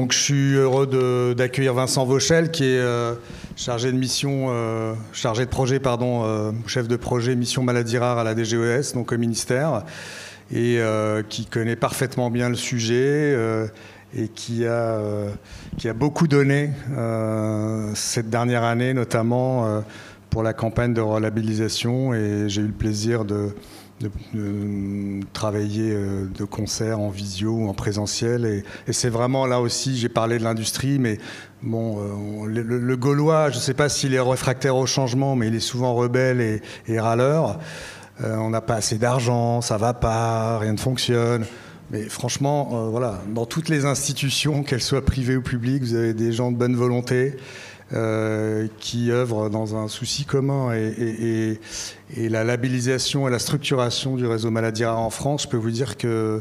Donc je suis heureux d'accueillir Vincent Vauchel, qui est chargé de mission, chargé de projet, chef de projet mission maladies rares à la DGES, donc au ministère, et qui connaît parfaitement bien le sujet et qui a beaucoup donné cette dernière année, notamment pour la campagne de relabellisation. Et j'ai eu le plaisir de travailler de concert en visio ou en présentiel, et c'est vraiment là aussi, j'ai parlé de l'industrie, mais bon, le Gaulois, je ne sais pas s'il est réfractaire au changement, mais il est souvent rebelle et râleur. On n'a pas assez d'argent, ça va pas, rien ne fonctionne. Mais franchement, voilà, dans toutes les institutions, qu'elles soient privées ou publiques, vous avez des gens de bonne volonté qui œuvrent dans un souci commun, et la labellisation et la structuration du réseau maladies rares en France, je peux vous dire que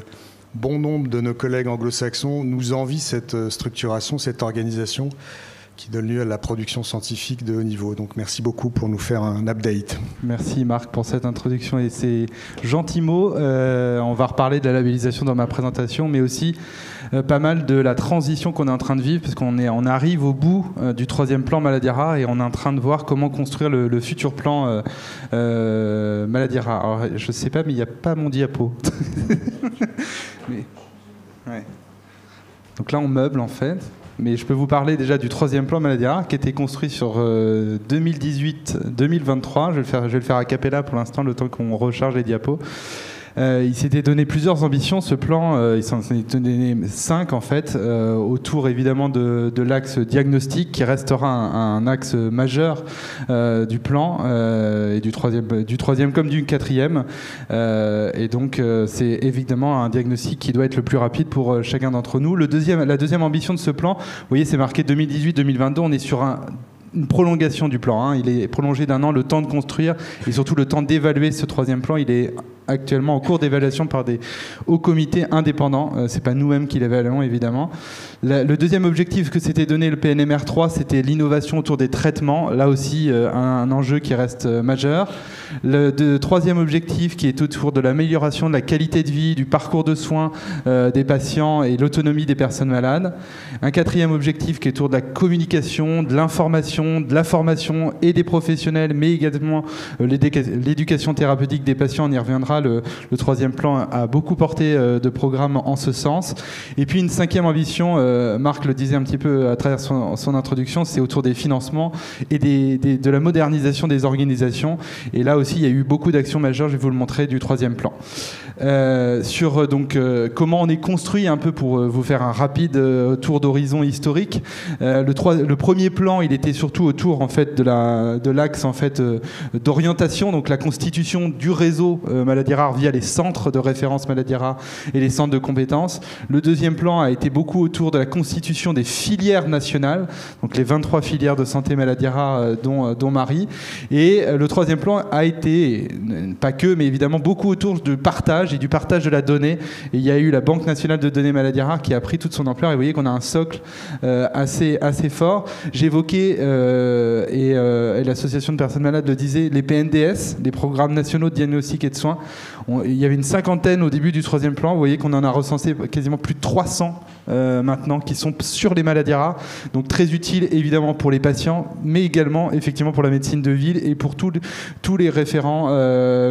bon nombre de nos collègues anglo-saxons nous envient cette structuration, cette organisation qui donne lieu à la production scientifique de haut niveau. Donc merci beaucoup pour nous faire un update. Merci Marc pour cette introduction et ces gentils mots. On va reparler de la labellisation dans ma présentation, mais aussi pas mal de la transition qu'on est en train de vivre, parce qu'on arrive au bout du 3e plan maladies rares, et on est en train de voir comment construire le futur plan maladies rares. Alors, je ne sais pas, mais il n'y a pas mon diapo. Mais, ouais. Donc là, on meuble en fait. Mais je peux vous parler déjà du 3e plan maladies rares qui a été construit sur 2018-2023. Je vais le faire a cappella pour l'instant, le temps qu'on recharge les diapos. Il s'était donné plusieurs ambitions, ce plan. Il s'en est donné 5 en fait, autour évidemment de l'axe diagnostic, qui restera un axe majeur du plan, et du troisième comme du 4e. Et donc c'est évidemment un diagnostic qui doit être le plus rapide pour chacun d'entre nous. La deuxième ambition de ce plan, vous voyez, c'est marqué 2018-2022. On est sur une prolongation du plan, hein. Il est prolongé d'1 an, le temps de construire et surtout le temps d'évaluer ce 3e plan. Il est actuellement en cours d'évaluation par des hauts comités indépendants. C'est pas nous-mêmes qui l'évaluons, évidemment. Le deuxième objectif que s'était donné le PNMR 3, c'était l'innovation autour des traitements. Là aussi, un enjeu qui reste majeur. Le troisième objectif qui est autour de l'amélioration de la qualité de vie, du parcours de soins des patients et l'autonomie des personnes malades. Un 4e objectif qui est autour de la communication, de l'information, de la formation et des professionnels, mais également l'éducation thérapeutique des patients. On y reviendra. Le 3e plan a beaucoup porté de programmes en ce sens. Et puis une 5e ambition, Marc le disait un petit peu à travers son introduction, c'est autour des financements et de la modernisation des organisations. Et là aussi, il y a eu beaucoup d'actions majeures, je vais vous le montrer, du 3e plan. Sur comment on est construit, un peu pour vous faire un rapide tour d'horizon historique. Le premier plan, il était surtout autour en fait de l'axe en fait d'orientation, donc la constitution du réseau maladies rares via les centres de référence maladies rares et les centres de compétences. Le 2e plan a été beaucoup autour de la constitution des filières nationales, donc les 23 filières de santé maladies rares dont Marie. Et le 3e plan a été, pas que, mais évidemment beaucoup autour du partage et du partage de la donnée. Et il y a eu la Banque nationale de données maladies rares qui a pris toute son ampleur, et vous voyez qu'on a un socle assez fort. J'évoquais, et l'association de personnes malades le disait, les PNDS, les programmes nationaux de diagnostic et de soins. Il y avait une 50aine au début du 3e plan. Vous voyez qu'on en a recensé quasiment plus de 300 maintenant qui sont sur les maladies rares. Donc très utile évidemment pour les patients, mais également effectivement pour la médecine de ville et pour tous les référents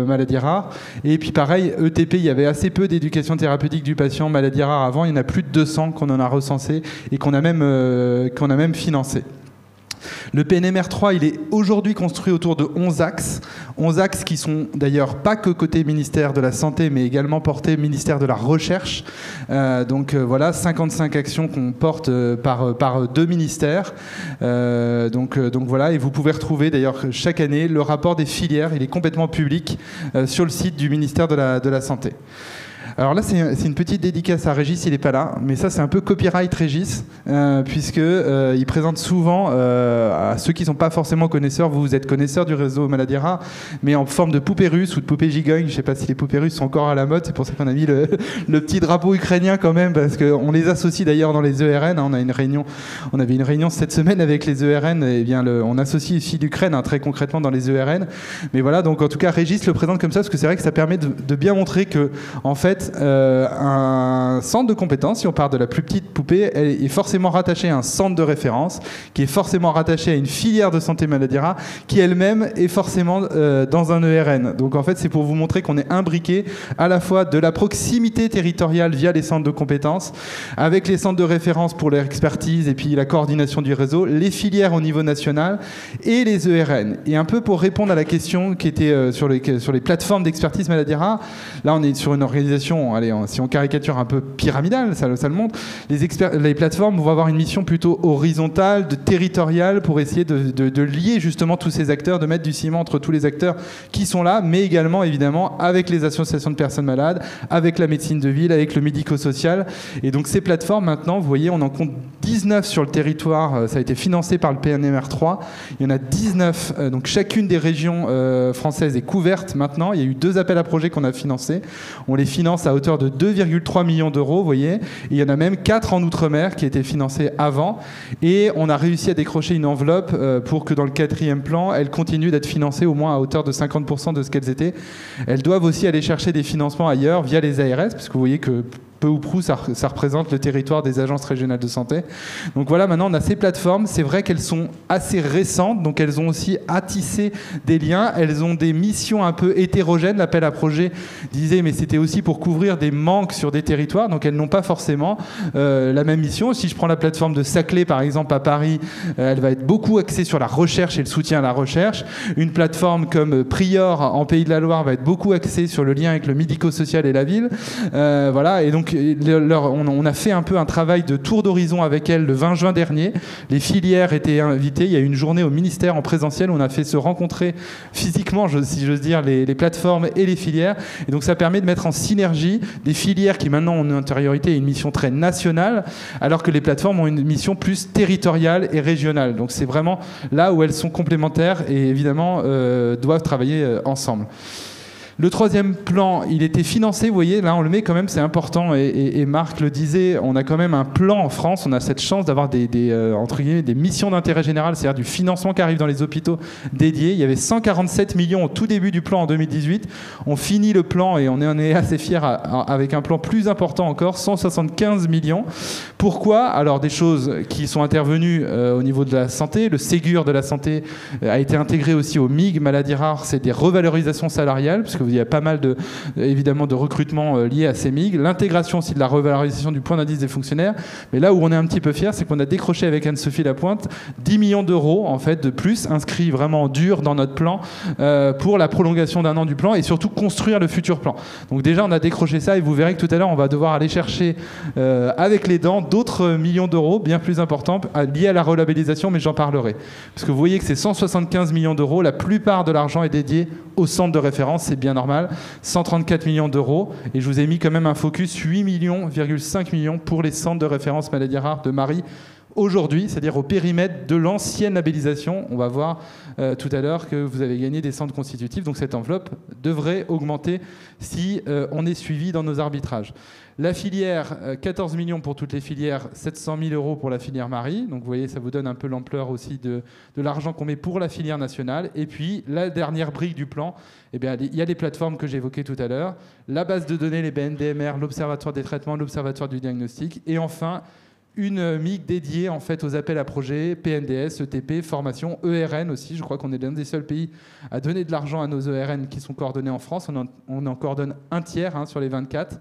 maladies rares. Et puis pareil, ETP, il y avait assez peu d'éducation thérapeutique du patient maladies rares avant. Il y en a plus de 200 qu'on en a recensé et qu'on a même financé. Le PNMR 3, il est aujourd'hui construit autour de 11 axes. 11 axes qui sont d'ailleurs pas que côté ministère de la Santé, mais également portés ministère de la Recherche. Voilà, 55 actions qu'on porte par 2 ministères. Donc voilà, et vous pouvez retrouver d'ailleurs chaque année le rapport des filières. Il est complètement public sur le site du ministère de la Santé. Alors là, c'est une petite dédicace à Régis, il n'est pas là, mais ça c'est un peu copyright Régis, puisqu'il présente souvent, à ceux qui ne sont pas forcément connaisseurs, vous êtes connaisseurs du réseau maladies rares, mais en forme de poupée russe ou de poupée gigogne. Je ne sais pas si les poupées russes sont encore à la mode, c'est pour ça qu'on a mis le petit drapeau ukrainien quand même, parce qu'on les associe d'ailleurs dans les ERN. On avait une réunion cette semaine avec les ERN, et bien on associe ici l'Ukraine très concrètement dans les ERN. Mais voilà, donc en tout cas Régis le présente comme ça, parce que c'est vrai que ça permet de bien montrer que, en fait, fait, un centre de compétences, si on part de la plus petite poupée, elle est forcément rattachée à un centre de référence, qui est forcément rattaché à une filière de santé maladie rare, qui elle-même est forcément dans un ERN. Donc en fait, c'est pour vous montrer qu'on est imbriqué à la fois de la proximité territoriale via les centres de compétences, avec les centres de référence pour leur expertise et puis la coordination du réseau, les filières au niveau national et les ERN. Et un peu pour répondre à la question qui était sur les plateformes d'expertise maladie rare, là on est sur une organisation, allez, si on caricature un peu pyramidale, ça le montre, les plateformes vont avoir une mission plutôt horizontale, territoriale, pour essayer de lier justement tous ces acteurs, de mettre du ciment entre tous les acteurs qui sont là, mais également évidemment avec les associations de personnes malades, avec la médecine de ville, avec le médico-social. Et donc ces plateformes maintenant, vous voyez, on en compte 19 sur le territoire, ça a été financé par le PNMR3, il y en a 19, donc chacune des régions françaises est couverte maintenant. Il y a eu 2 appels à projets qu'on a financés, on les finance à hauteur de 2,3 millions d'euros, vous voyez, et il y en a même 4 en Outre-mer qui étaient financés avant, et on a réussi à décrocher une enveloppe pour que dans le 4e plan, elles continuent d'être financées au moins à hauteur de 50% de ce qu'elles étaient. Elles doivent aussi aller chercher des financements ailleurs via les ARS, parce que vous voyez que peu ou prou, ça représente le territoire des agences régionales de santé. Donc voilà, maintenant on a ces plateformes. C'est vrai qu'elles sont assez récentes, donc elles ont aussi attissé des liens. Elles ont des missions un peu hétérogènes. L'appel à projet disait, mais c'était aussi pour couvrir des manques sur des territoires. Donc elles n'ont pas forcément la même mission. Si je prends la plateforme de Saclay, par exemple, à Paris, elle va être beaucoup axée sur la recherche et le soutien à la recherche. Une plateforme comme Prior, en Pays de la Loire, va être beaucoup axée sur le lien avec le médico-social et la ville. Voilà, et donc on a fait un peu un travail de tour d'horizon avec elles le 20 juin dernier. Les filières étaient invitées. Il y a eu une journée au ministère en présentiel où on a fait se rencontrer physiquement, si j'ose dire, les plateformes et les filières. Et donc ça permet de mettre en synergie des filières qui maintenant ont une antériorité et une mission très nationale, alors que les plateformes ont une mission plus territoriale et régionale. Donc c'est vraiment là où elles sont complémentaires et évidemment doivent travailler ensemble. Le 3e plan, il était financé, vous voyez, là on le met quand même, c'est important, et Marc le disait, on a quand même un plan en France, on a cette chance d'avoir entre guillemets, des missions d'intérêt général, c'est-à-dire du financement qui arrive dans les hôpitaux dédiés. Il y avait 147 millions au tout début du plan en 2018, on finit le plan et on est assez fiers avec un plan plus important encore, 175 millions. Pourquoi ? Alors des choses qui sont intervenues au niveau de la santé, le Ségur de la santé a été intégré aussi au MIG, maladies rares, c'est des revalorisations salariales, parce que il y a pas mal évidemment de recrutements liés à ces MIG, l'intégration aussi de la revalorisation du point d'indice des fonctionnaires, mais là où on est un petit peu fiers, c'est qu'on a décroché avec Anne-Sophie Lapointe 10 millions d'euros en fait de plus, inscrits vraiment dur dans notre plan pour la prolongation d'1 an du plan et surtout construire le futur plan. Donc déjà on a décroché ça et vous verrez que tout à l'heure on va devoir aller chercher avec les dents d'autres millions d'euros bien plus importants liés à la relabellisation, mais j'en parlerai. Parce que vous voyez que c'est 175 millions d'euros, la plupart de l'argent est dédié au centre de référence, c'est bien normal, 134 millions d'euros, et je vous ai mis quand même un focus 8,5 millions pour les centres de référence maladies rares de Marie aujourd'hui, c'est-à-dire au périmètre de l'ancienne labellisation. On va voir tout à l'heure que vous avez gagné des centres constitutifs, donc cette enveloppe devrait augmenter si on est suivi dans nos arbitrages. La filière, 14 millions pour toutes les filières, 700 000 euros pour la filière Marie. Donc vous voyez, ça vous donne un peu l'ampleur aussi de l'argent qu'on met pour la filière nationale. Et puis, la dernière brique du plan, eh bien, il y a les plateformes que j'évoquais tout à l'heure, la base de données, les BNDMR, l'Observatoire des traitements, l'Observatoire du diagnostic, et enfin, une MIG dédiée en fait aux appels à projets, PNDS, ETP, formation, ERN aussi. Je crois qu'on est l'un des seuls pays à donner de l'argent à nos ERN qui sont coordonnés en France. On en coordonne un tiers sur les 24.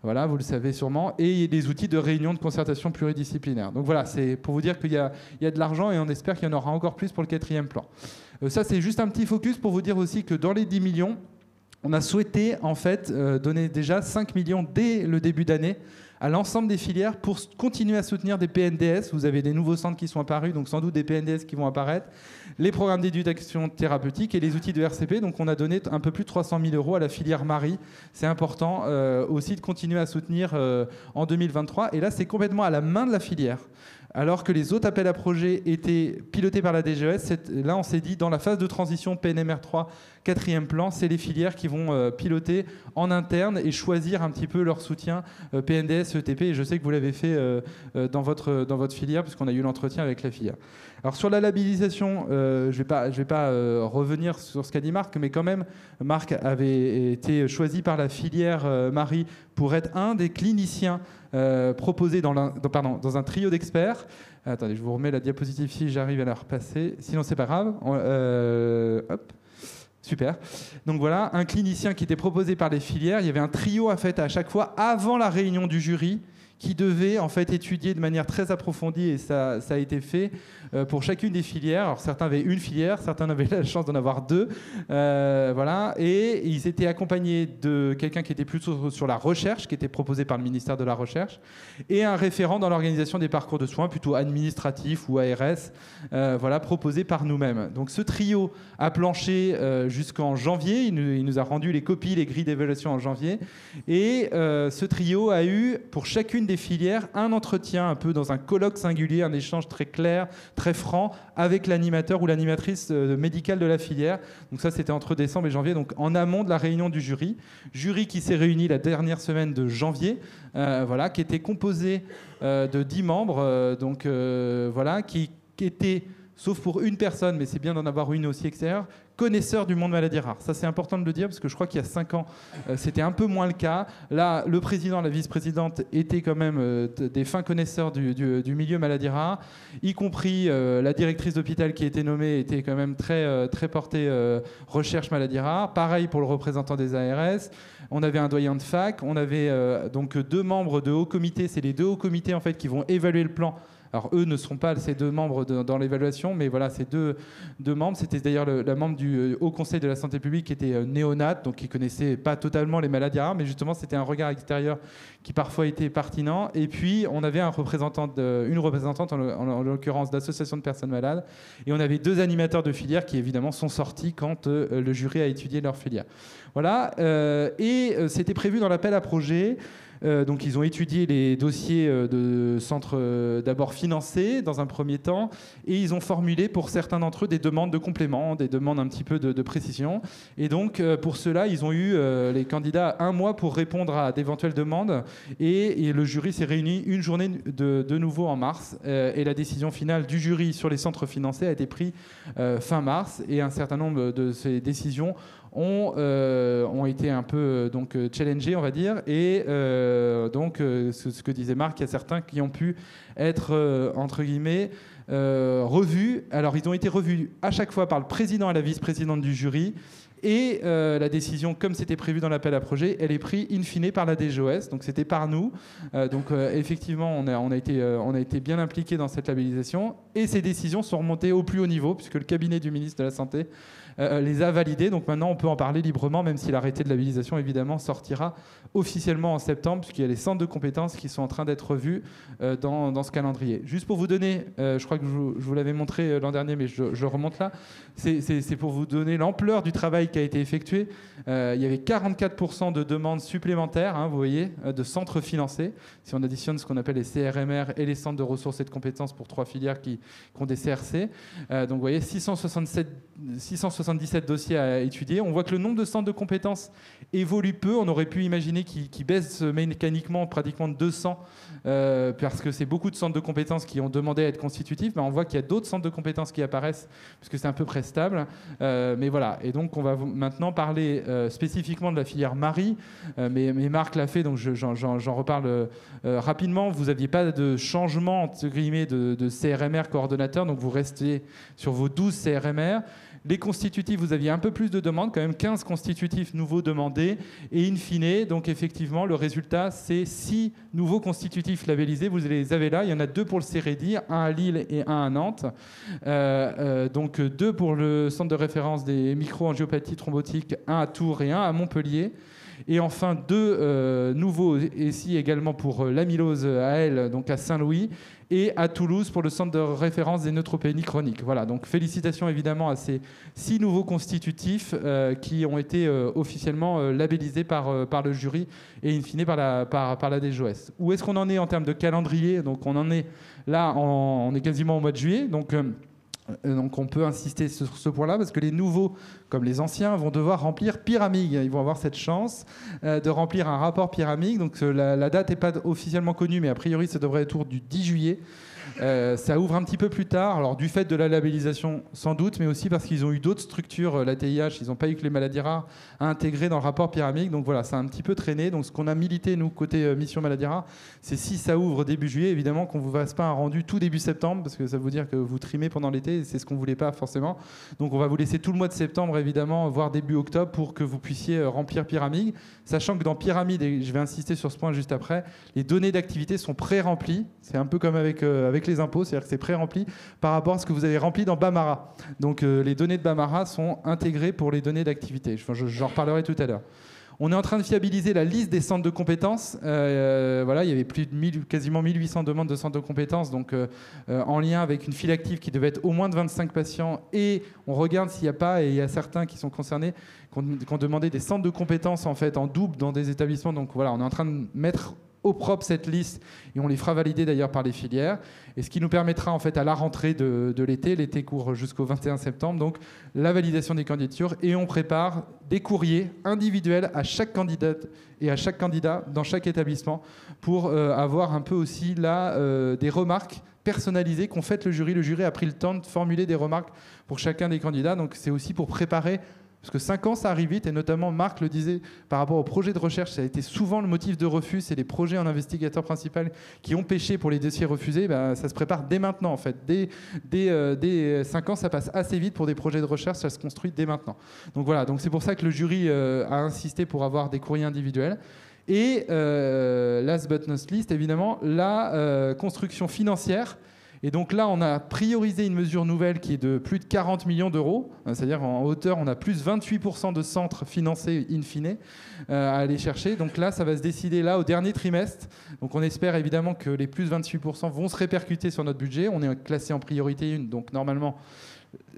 Voilà, vous le savez sûrement. Et des outils de réunion de concertation pluridisciplinaire. Donc voilà, c'est pour vous dire qu'il y a de l'argent et on espère qu'il y en aura encore plus pour le 4e plan. Ça, c'est juste un petit focus pour vous dire aussi que dans les 10 millions, on a souhaité en fait donner déjà 5 millions dès le début d'année à l'ensemble des filières pour continuer à soutenir des PNDS. Vous avez des nouveaux centres qui sont apparus, donc sans doute des PNDS qui vont apparaître, les programmes d'éducation thérapeutique et les outils de RCP. Donc on a donné un peu plus de 300 000 euros à la filière Marie. C'est important aussi de continuer à soutenir en 2023. Et là, c'est complètement à la main de la filière. alors que les autres appels à projets étaient pilotés par la DGES. Là, on s'est dit, dans la phase de transition PNMR3, 4e plan, c'est les filières qui vont piloter en interne et choisir un petit peu leur soutien PNDS, ETP. Et je sais que vous l'avez fait dans votre filière, puisqu'on a eu l'entretien avec la filière. Alors sur la labellisation, je vais pas revenir sur ce qu'a dit Marc, mais quand même, Marc avait été choisi par la filière Marie pour être un des cliniciens proposés dans un trio d'experts. Attendez, je vous remets la diapositive si j'arrive à la repasser. Sinon, c'est pas grave. Hop. Super. Donc voilà, un clinicien qui était proposé par les filières. Il y avait un trio à chaque fois avant la réunion du jury qui devait en fait étudier de manière très approfondie, et ça a été fait pour chacune des filières. Alors certains avaient une filière, certains avaient la chance d'en avoir deux, voilà, et ils étaient accompagnés de quelqu'un qui était plutôt sur la recherche, qui était proposé par le ministère de la Recherche, et un référent dans l'organisation des parcours de soins, plutôt administratif ou ARS, voilà, proposé par nous-mêmes. Donc ce trio a planché jusqu'en janvier, il nous a rendu les copies, les grilles d'évaluation en janvier, et ce trio a eu pour chacune des filières un entretien un peu dans un colloque singulier, un échange très clair, très franc avec l'animateur ou l'animatrice médicale de la filière. Donc ça, c'était entre décembre et janvier, donc en amont de la réunion du jury qui s'est réuni la dernière semaine de janvier, voilà, qui était composé de 10 membres, donc voilà, qui était, sauf pour une personne, mais c'est bien d'en avoir une aussi extérieure, connaisseur du monde maladie rare. Ça, c'est important de le dire, parce que je crois qu'il y a 5 ans, c'était un peu moins le cas. Là, le président, la vice-présidente étaient quand même des fins connaisseurs du milieu maladie rare, y compris la directrice d'hôpital qui a été nommée était quand même très portée recherche maladie rare. Pareil pour le représentant des ARS. On avait un doyen de fac. On avait donc 2 membres de haut comité. C'est les 2 hauts comités en fait qui vont évaluer le plan. Alors eux ne seront pas ces 2 membres dans l'évaluation, mais voilà, ces deux membres. C'était d'ailleurs la membre du Haut Conseil de la Santé publique qui était néonate, donc qui connaissait pas totalement les maladies rares, mais justement c'était un regard extérieur qui parfois était pertinent. Et puis on avait une représentante en l'occurrence d'associations de personnes malades, et on avait 2 animateurs de filière qui évidemment sont sortis quand le jury a étudié leur filière. Voilà, et c'était prévu dans l'appel à projet. Donc ils ont étudié les dossiers de centres d'abord financés dans un premier temps, et ils ont formulé pour certains d'entre eux des demandes de complément, des demandes un petit peu de précision. Et donc pour cela, ils ont eu les candidats 1 mois pour répondre à d'éventuelles demandes, et le jury s'est réuni une journée de nouveau en mars, et la décision finale du jury sur les centres financés a été prise fin mars, et un certain nombre de ces décisions ont été un peu donc challengés, on va dire, et donc ce que disait Marc, il y a certains qui ont pu être entre guillemets revus. Alors ils ont été revus à chaque fois par le président et la vice-présidente du jury, et la décision, comme c'était prévu dans l'appel à projet, elle est prise in fine par la DGOS, donc c'était par nous. Donc effectivement, on a été bien impliqués dans cette labellisation, et ces décisions sont remontées au plus haut niveau, puisque le cabinet du ministre de la Santé les a validées. Donc maintenant, on peut en parler librement, même si l'arrêté de labellisation, évidemment, sortira officiellement en septembre, puisqu'il y a les centres de compétences qui sont en train d'être revus dans ce calendrier. Juste pour vous donner, je crois que je vous l'avais montré l'an dernier, mais je remonte là, c'est pour vous donner l'ampleur du travail qui a été effectué. Il y avait 44% de demandes supplémentaires, hein, vous voyez, de centres financés. Si on additionne ce qu'on appelle les CRMR et les centres de ressources et de compétences pour 3 filières qui ont des CRC. Donc vous voyez, 677 dossiers à étudier. On voit que le nombre de centres de compétences évolue peu. On aurait pu imaginer qu'il baisse mécaniquement pratiquement de 200, parce que c'est beaucoup de centres de compétences qui ont demandé à être constitutifs. Mais on voit qu'il y a d'autres centres de compétences qui apparaissent, puisque c'est à peu près stable. Mais voilà. Et donc on va maintenant parler spécifiquement de la filière Marie, mais Marc l'a fait, donc j'en reparle rapidement. Vous n'aviez pas de changement entre guillemets de CRMR coordonnateur, donc vous restez sur vos 12 CRMR. Les constitutifs, vous aviez un peu plus de demandes, quand même 15 constitutifs nouveaux demandés, et in fine, donc effectivement, le résultat, c'est 6 nouveaux constitutifs labellisés. Vous les avez là, il y en a 2 pour le CEREDI, un à Lille et un à Nantes. Donc 2 pour le centre de référence des micro-angiopathies thrombotiques, un à Tours et un à Montpellier. Et enfin, 2 nouveaux ici également pour l'amylose à elle, donc à Saint-Louis, et à Toulouse pour le centre de référence des neutropénies chroniques. Voilà, donc félicitations évidemment à ces 6 nouveaux constitutifs qui ont été officiellement labellisés par le jury et in fine par la DGOS. Où est-ce qu'on en est en termes de calendrier? Donc on en est là, on est quasiment au mois de juillet, donc on peut insister sur ce point-là parce que les nouveaux, comme les anciens, vont devoir remplir pyramide. Ils vont avoir cette chance de remplir un rapport pyramide. Donc la date n'est pas officiellement connue, mais a priori ça devrait être autour du 10 juillet. Ça ouvre un petit peu plus tard, alors du fait de la labellisation sans doute, mais aussi parce qu'ils ont eu d'autres structures, la TIH, ils n'ont pas eu que les maladies rares à intégrer dans le rapport pyramide, donc voilà, ça a un petit peu traîné. Donc ce qu'on a milité, nous, côté mission maladies rares, c'est si ça ouvre début juillet, évidemment qu'on ne vous fasse pas un rendu tout début septembre, parce que ça veut dire que vous trimez pendant l'été, et c'est ce qu'on ne voulait pas forcément. Donc on va vous laisser tout le mois de septembre, évidemment, voire début octobre, pour que vous puissiez remplir pyramide, sachant que dans pyramide, et je vais insister sur ce point juste après, les données d'activité sont pré-remplies, c'est un peu comme avec les impôts, c'est-à-dire que c'est pré-rempli par rapport à ce que vous avez rempli dans Bamara. Donc les données de Bamara sont intégrées pour les données d'activité. J'en reparlerai tout à l'heure. On est en train de fiabiliser la liste des centres de compétences. Voilà, il y avait quasiment 1800 demandes de centres de compétences, donc en lien avec une file active qui devait être au moins de 25 patients. Et on regarde s'il n'y a pas, et il y a certains qui sont concernés, qui ont demandé des centres de compétences en fait en double dans des établissements. Donc voilà, on est en train de mettre au propre cette liste et on les fera valider d'ailleurs par les filières, et ce qui nous permettra en fait à la rentrée de l'été court jusqu'au 21 septembre, donc la validation des candidatures, et on prépare des courriers individuels à chaque candidate et à chaque candidat dans chaque établissement pour avoir un peu aussi là des remarques personnalisées qu'ont faites le jury. Le jury a pris le temps de formuler des remarques pour chacun des candidats, donc c'est aussi pour préparer. Parce que 5 ans, ça arrive vite, et notamment Marc le disait par rapport aux projets de recherche, ça a été souvent le motif de refus, c'est les projets en investigateur principal qui ont pêché pour les dossiers refusés. Ça se prépare dès maintenant en fait. Dès 5 ans, ça passe assez vite pour des projets de recherche, ça se construit dès maintenant. Donc voilà, donc c'est pour ça que le jury a insisté pour avoir des courriers individuels. Et last but not least, évidemment, la construction financière. Et donc là, on a priorisé une mesure nouvelle qui est de plus de 40 millions d'euros. C'est-à-dire en hauteur, on a plus 28% de centres financés in fine à aller chercher. Donc là, ça va se décider là au dernier trimestre. Donc on espère évidemment que les plus 28% vont se répercuter sur notre budget. On est classé en priorité 1, donc normalement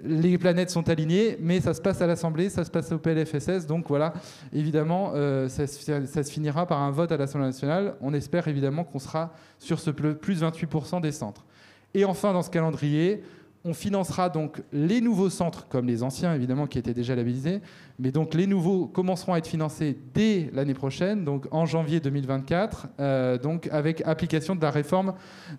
les planètes sont alignées, mais ça se passe à l'Assemblée, ça se passe au PLFSS, donc voilà, évidemment, ça se finira par un vote à l'Assemblée nationale. On espère évidemment qu'on sera sur ce plus 28% des centres. Et enfin, dans ce calendrier, on financera donc les nouveaux centres, comme les anciens évidemment qui étaient déjà labellisés, mais donc les nouveaux commenceront à être financés dès l'année prochaine, donc en janvier 2024, donc avec application de la réforme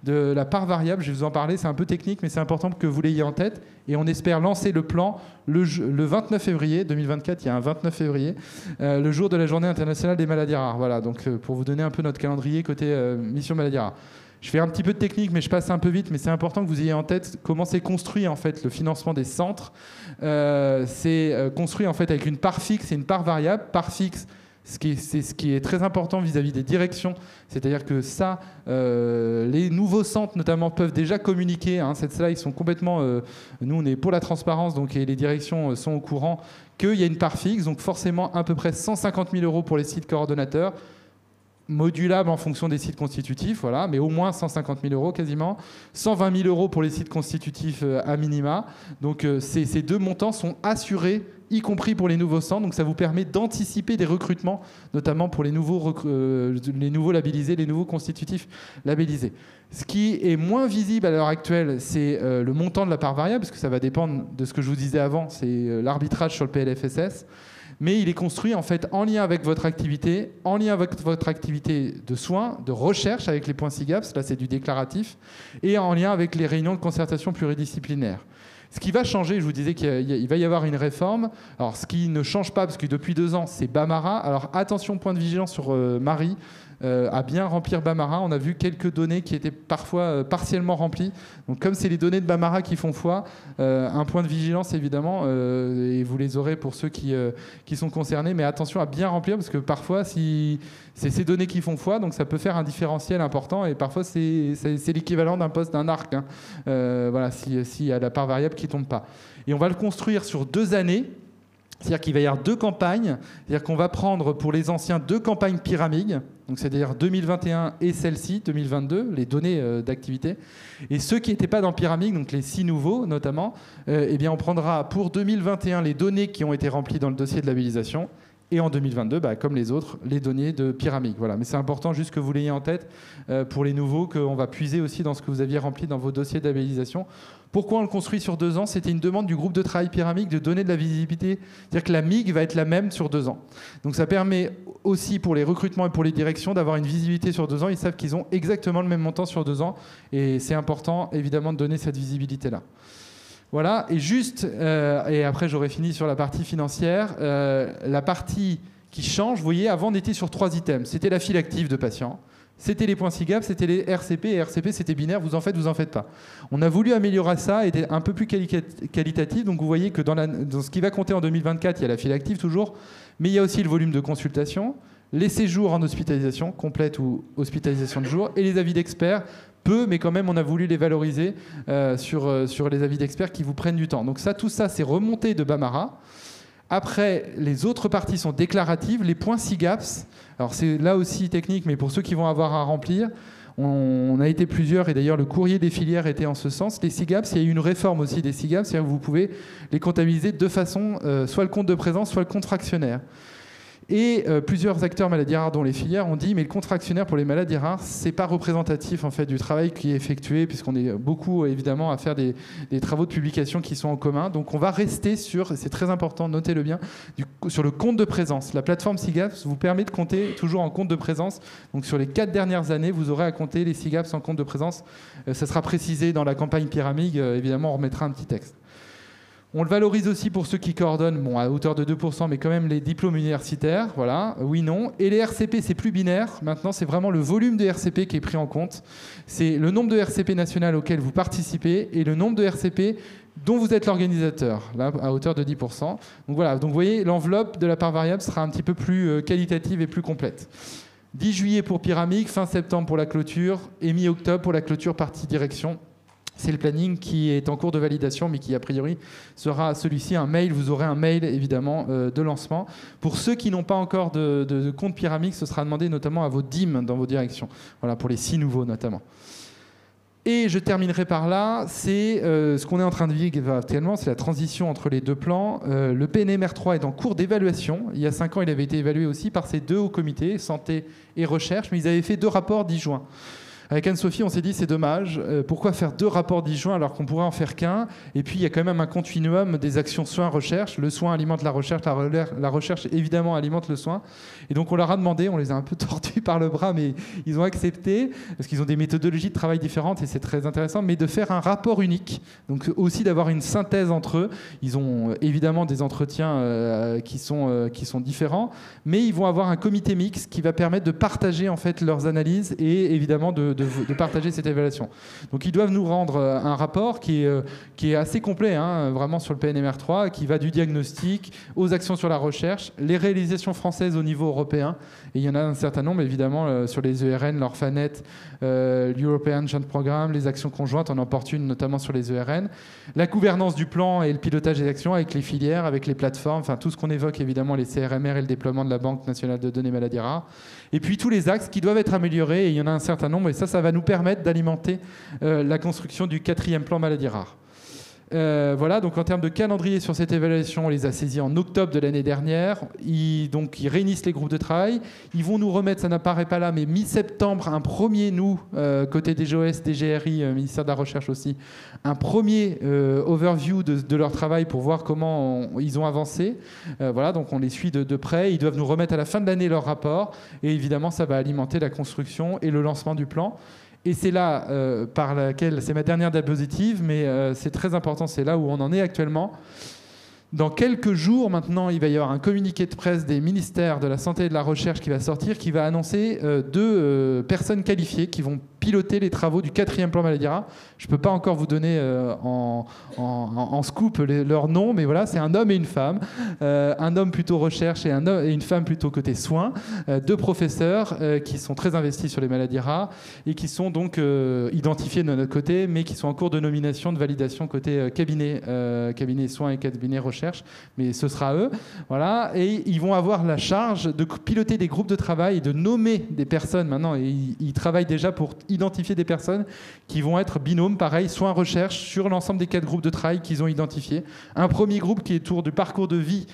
de la part variable. Je vais vous en parler, c'est un peu technique, mais c'est important que vous l'ayez en tête. Et on espère lancer le plan le 29 février 2024, il y a un 29 février, le jour de la journée internationale des maladies rares. Voilà, donc pour vous donner un peu notre calendrier côté mission maladies rares. Je fais un petit peu de technique, mais je passe un peu vite. Mais c'est important que vous ayez en tête comment c'est construit en fait le financement des centres. C'est construit en fait avec une part fixe et une part variable. Part fixe, c'est ce qui est très important vis-à-vis des directions. C'est-à-dire que ça, les nouveaux centres notamment peuvent déjà communiquer. Cette slide, ils sont complètement. Nous, on est pour la transparence, donc et les directions sont au courant qu'il y a une part fixe. Donc forcément, à peu près 150 000 euros pour les sites coordonnateurs, modulable en fonction des sites constitutifs, voilà, mais au moins 150 000 euros quasiment, 120 000 euros pour les sites constitutifs à minima. Donc ces deux montants sont assurés, y compris pour les nouveaux centres, donc ça vous permet d'anticiper des recrutements, notamment pour les nouveaux labellisés, les nouveaux constitutifs labellisés. Ce qui est moins visible à l'heure actuelle, c'est le montant de la part variable, parce que ça va dépendre de ce que je vous disais avant, c'est l'arbitrage sur le PLFSS. Mais il est construit en fait en lien avec votre activité, en lien avec votre activité de soins, de recherche avec les points SIGAPS, là c'est du déclaratif, et en lien avec les réunions de concertation pluridisciplinaire. Ce qui va changer, je vous disais qu'il va y avoir une réforme. Alors ce qui ne change pas, parce que depuis 2 ans, c'est Bamara. Alors attention, point de vigilance sur Marie, à bien remplir Bamara. On a vu quelques données qui étaient parfois partiellement remplies. Donc comme c'est les données de Bamara qui font foi, un point de vigilance évidemment, et vous les aurez pour ceux qui sont concernés. Mais attention à bien remplir, parce que parfois, si c'est ces données qui font foi, donc ça peut faire un différentiel important, et parfois c'est l'équivalent d'un poste d'un arc. Voilà, s'il y a la part variable qui tombe pas. Et on va le construire sur 2 années. C'est-à-dire qu'il va y avoir 2 campagnes, c'est-à-dire qu'on va prendre pour les anciens 2 campagnes pyramides, donc c'est-à-dire 2021 et celle-ci, 2022, les données d'activité. Et ceux qui n'étaient pas dans pyramide, donc les 6 nouveaux notamment, eh bien on prendra pour 2021 les données qui ont été remplies dans le dossier de labellisation, et en 2022, comme les autres, les données de pyramide. Voilà. Mais c'est important juste que vous l'ayez en tête pour les nouveaux, qu'on va puiser aussi dans ce que vous aviez rempli dans vos dossiers de labellisation. Pourquoi on le construit sur 2 ans? C'était une demande du groupe de travail pyramide de donner de la visibilité. C'est-à-dire que la MIG va être la même sur 2 ans. Donc ça permet aussi pour les recrutements et pour les directions d'avoir une visibilité sur 2 ans. Ils savent qu'ils ont exactement le même montant sur 2 ans. Et c'est important, évidemment, de donner cette visibilité-là. Voilà, et juste, et après j'aurai fini sur la partie financière, la partie qui change, vous voyez, avant on était sur 3 items. C'était la file active de patients, c'était les points SIGAP, c'était les RCP, et RCP c'était binaire, vous en faites pas. On a voulu améliorer ça, était un peu plus qualitatif, donc vous voyez que dans ce qui va compter en 2024, il y a la file active toujours, mais il y a aussi le volume de consultation, les séjours en hospitalisation, complète ou hospitalisation de jour, et les avis d'experts, peu, mais quand même, on a voulu les valoriser sur les avis d'experts qui vous prennent du temps. Donc ça, tout ça, c'est remonté de Bamara. Après, les autres parties sont déclaratives. Les points SIGAPS, alors c'est là aussi technique, mais pour ceux qui vont avoir à remplir, on a été plusieurs, et d'ailleurs le courrier des filières était en ce sens. Les SIGAPS, il y a eu une réforme aussi des SIGAPS, c'est-à-dire que vous pouvez les comptabiliser de 2 façons, soit le compte de présence, soit le compte fractionnaire. Et plusieurs acteurs maladies rares, dont les filières, ont dit mais le compte fractionnaire pour les maladies rares, c'est pas représentatif en fait du travail qui est effectué, puisqu'on est beaucoup évidemment à faire des travaux de publication qui sont en commun. Donc on va rester sur, c'est très important, notez-le bien, sur le compte de présence. La plateforme SIGAPS vous permet de compter toujours en compte de présence. Donc sur les 4 dernières années, vous aurez à compter les SIGAPS en compte de présence. Ça sera précisé dans la campagne pyramide. Évidemment, on remettra un petit texte. On le valorise aussi pour ceux qui coordonnent, à hauteur de 2%, mais quand même les diplômes universitaires, voilà, oui, non. Et les RCP, c'est plus binaire. Maintenant, c'est vraiment le volume de RCP qui est pris en compte. C'est le nombre de RCP national auquel vous participez et le nombre de RCP dont vous êtes l'organisateur, là, à hauteur de 10%. Donc voilà, donc vous voyez, l'enveloppe de la part variable sera un petit peu plus qualitative et plus complète. 10 juillet pour pyramide, fin septembre pour la clôture et mi-octobre pour la clôture partie direction. C'est le planning qui est en cours de validation, mais qui a priori sera celui-ci un mail. Vous aurez un mail évidemment de lancement. Pour ceux qui n'ont pas encore de compte pyramide, ce sera demandé notamment à vos DIM dans vos directions. Voilà, pour les 6 nouveaux notamment. Et je terminerai par là, c'est ce qu'on est en train de vivre actuellement, c'est la transition entre les 2 plans. Le PNMR3 est en cours d'évaluation. Il y a 5 ans, il avait été évalué aussi par ces 2 hauts comités, santé et recherche, mais ils avaient fait 2 rapports 10 juin. Avec Anne-Sophie, on s'est dit c'est dommage. Pourquoi faire 2 rapports disjoints alors qu'on pourrait en faire qu'un? Et puis il y a quand même un continuum des actions soins-recherche. Le soin alimente la recherche, la recherche évidemment alimente le soin. Et donc on leur a demandé, on les a un peu tordus par le bras, mais ils ont accepté parce qu'ils ont des méthodologies de travail différentes et c'est très intéressant. Mais de faire un rapport unique, donc aussi d'avoir une synthèse entre eux. Ils ont évidemment des entretiens qui sont différents, mais ils vont avoir un comité mixte qui va permettre de partager en fait leurs analyses et évidemment de partager cette évaluation. Donc ils doivent nous rendre un rapport qui est assez complet, vraiment sur le PNMR3, qui va du diagnostic aux actions sur la recherche, les réalisations françaises au niveau européen, et il y en a un certain nombre évidemment sur les ERN, l'Orphanet, l'European Joint Programme, les actions conjointes, on en porte une notamment sur les ERN, la gouvernance du plan et le pilotage des actions avec les filières, avec les plateformes, enfin tout ce qu'on évoque évidemment, les CRMR et le déploiement de la Banque nationale de données maladies rares, et puis tous les axes qui doivent être améliorés, et il y en a un certain nombre, et ça va nous permettre d'alimenter la construction du 4e plan maladies rares. Voilà, donc en termes de calendrier sur cette évaluation, on les a saisis en octobre de l'année dernière. Ils réunissent les groupes de travail. Ils vont nous remettre, ça n'apparaît pas là, mais mi-septembre, un premier, côté DGOS, DGRI, ministère de la Recherche aussi, un premier overview de leur travail pour voir comment ils ont avancé. Voilà, donc on les suit de près. Ils doivent nous remettre à la fin de l'année leur rapport. Et évidemment, ça va alimenter la construction et le lancement du plan. Et c'est là, par laquelle, c'est ma dernière diapositive, mais c'est très important, c'est là où on en est actuellement. Dans quelques jours maintenant, il va y avoir un communiqué de presse des ministères de la Santé et de la Recherche qui va sortir, qui va annoncer 2 personnes qualifiées qui vont piloter les travaux du 4e plan maladie rare. Je ne peux pas encore vous donner en scoop leur nom, mais voilà, c'est un homme et une femme. Un homme plutôt recherche et une femme plutôt côté soins. 2 professeurs qui sont très investis sur les maladies rares et qui sont donc identifiés de notre côté, mais qui sont en cours de nomination, de validation côté cabinet soins et cabinet recherche. Mais ce sera eux. Voilà. Et ils vont avoir la charge de piloter des groupes de travail et de nommer des personnes maintenant. Et ils travaillent déjà pour identifier des personnes qui vont être binômes, pareil, soins recherche sur l'ensemble des 4 groupes de travail qu'ils ont identifiés. Un premier groupe qui est autour du parcours de vie,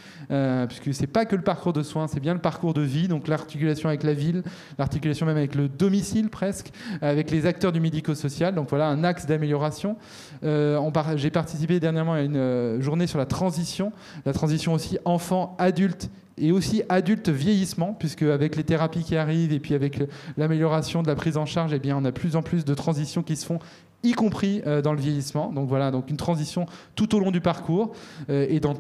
puisque c'est pas que le parcours de soins, c'est bien le parcours de vie, donc l'articulation avec la ville, l'articulation même avec le domicile presque, avec les acteurs du médico-social. Donc voilà un axe d'amélioration. J'ai participé dernièrement à une journée sur la transition aussi enfant-adulte et aussi adulte vieillissement, puisque avec les thérapies qui arrivent et puis avec l'amélioration de la prise en charge, eh bien, on a de plus en plus de transitions qui se font, y compris dans le vieillissement. Donc voilà, donc une transition tout au long du parcours et dans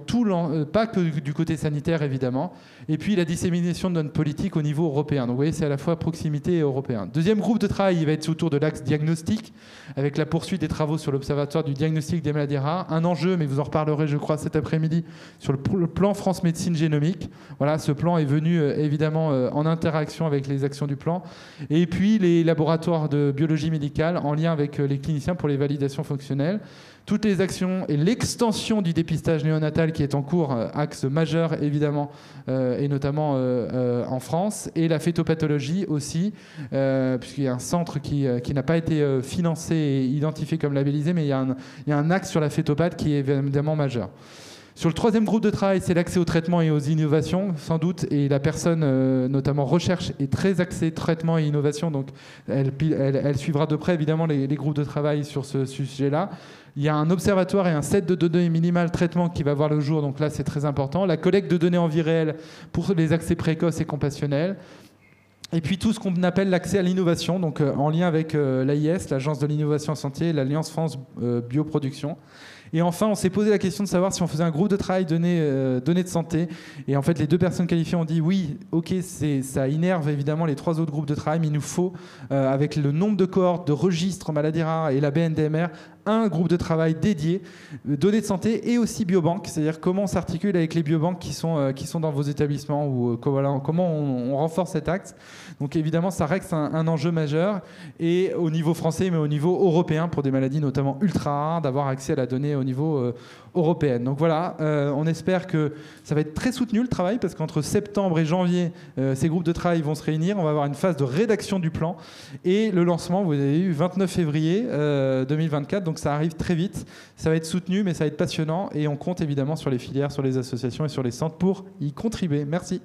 pas que du côté sanitaire évidemment. Et puis la dissémination de notre politique au niveau européen. Donc vous voyez, c'est à la fois proximité et européen. Deuxième groupe de travail, il va être autour de l'axe diagnostic, avec la poursuite des travaux sur l'Observatoire du diagnostic des maladies rares. Un enjeu, mais vous en reparlerez, je crois, cet après-midi, sur le plan France Médecine Génomique. Voilà, ce plan est venu évidemment en interaction avec les actions du plan. Et puis les laboratoires de biologie médicale en lien avec les cliniciens pour les validations fonctionnelles. Toutes les actions et l'extension du dépistage néonatal qui est en cours, axe majeur évidemment, et notamment en France, et la phétopathologie aussi, puisqu'il y a un centre qui n'a pas été financé et identifié comme labellisé, mais il y a un axe sur la phétopathe qui est évidemment majeur. Sur le 3e groupe de travail, c'est l'accès au traitement et aux innovations, sans doute, et la personne, notamment recherche, est très axée traitement et innovation, donc elle suivra de près, évidemment, les groupes de travail sur ce sujet-là. Il y a un observatoire et un set de données minimales traitement qui va voir le jour, donc là, c'est très important. La collecte de données en vie réelle pour les accès précoces et compassionnels. Et puis tout ce qu'on appelle l'accès à l'innovation, donc en lien avec l'AIS, l'Agence de l'innovation en santé, et l'Alliance France Bioproduction. Et enfin, on s'est posé la question de savoir si on faisait un groupe de travail données de santé. Et en fait, les 2 personnes qualifiées ont dit oui, ok, ça innerve évidemment les 3 autres groupes de travail, mais il nous faut, avec le nombre de cohortes, de registres maladies rares et la BNDMR, un groupe de travail dédié, données de santé et aussi biobanques, c'est-à-dire comment on s'articule avec les biobanques qui sont dans vos établissements, ou comment on renforce cet axe. Donc évidemment, ça reste un enjeu majeur, et au niveau français, mais au niveau européen, pour des maladies notamment ultra rares, d'avoir accès à la donnée au niveau européen. Donc voilà, on espère que ça va être très soutenu le travail, parce qu'entre septembre et janvier, ces groupes de travail vont se réunir, on va avoir une phase de rédaction du plan, et le lancement, vous avez eu 29 février 2024, donc ça arrive très vite, ça va être soutenu, mais ça va être passionnant, et on compte évidemment sur les filières, sur les associations et sur les centres pour y contribuer. Merci.